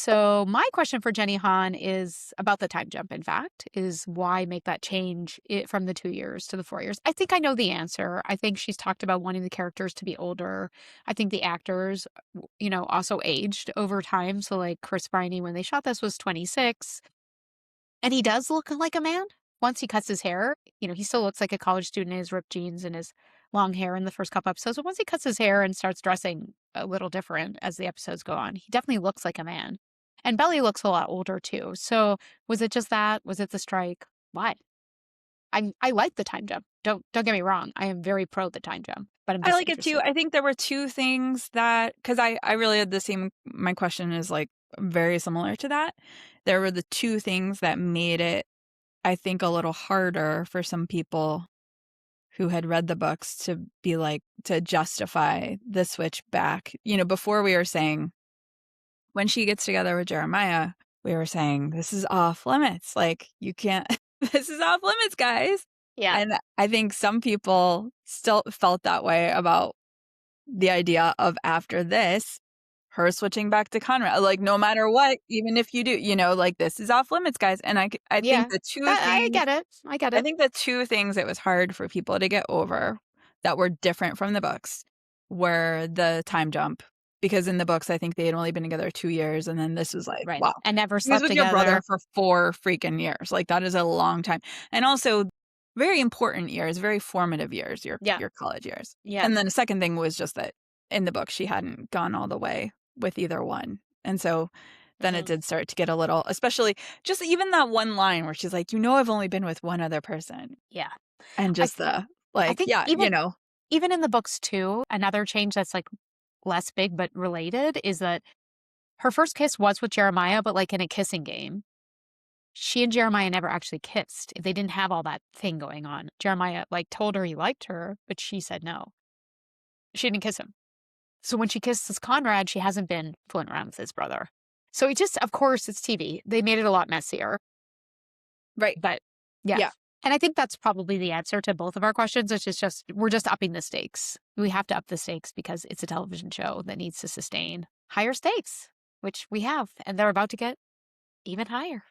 So my question for Jenny Han is about the time jump, in fact, is why make that change from the 2 years to the 4 years? I think I know the answer. I think she's talked about wanting the characters to be older. I think the actors, also aged over time. So like Chris Briney, when they shot this, was 26. And he does look like a man once he cuts his hair. He still looks like a college student in his ripped jeans and his long hair in the first couple episodes. But once he cuts his hair and starts dressing a little different as the episodes go on, he definitely looks like a man. And Belly looks a lot older too. So was it just that? Was it the strike? Why? I like the time jump. Don't get me wrong. I am very pro the time jump, but I'm I just like it too. interested. I think there were 2 things that, because I really had the same, my question is, like, very similar to that. There were the 2 things that made it, I think, a little harder for some people who had read the books to be like, to justify the switch back. Before we were saying when she gets together with Jeremiah, we were saying, "This is off limits, like, you can't this is off limits, guys." Yeah. And I think some people still felt that way about the idea of, after this, her switching back to Conrad, like, no matter what, even if you do, like, "This is off limits, guys." And I think Yeah. the 2 I things get it. I get I it. think the 2 things it was hard for people to get over that were different from the books were the time jump, because in the books, I think they had only been together 2 years, and then this was like, Right. wow, And never he was slept with your brother together. for 4 freaking years, like, that is a long time, and also very important years, very formative years, Yeah. your college years. Yeah. And then the second thing was just that in the book, she hadn't gone all the way with either one, and so then it Mhm. did start to get a little, especially just even that one line where she's like, I've only been with one other person." Yeah. And I just the, I like, think yeah, even in the books too, another change that's like less big but related is that her first kiss was with Jeremiah, but like in a kissing game. She and Jeremiah never actually kissed. They didn't have all that thing going on. Jeremiah like told her he liked her, but she said no. She didn't kiss him. So when she kisses Conrad, she hasn't been fooling around with his brother. So it just, of course, it's TV. They made it a lot messier. right. But yeah. Yeah. And I think that's probably the answer to both of our questions, which is just we're just upping the stakes. We have to up the stakes because it's a television show that needs to sustain higher stakes, which we have, and they're about to get even higher.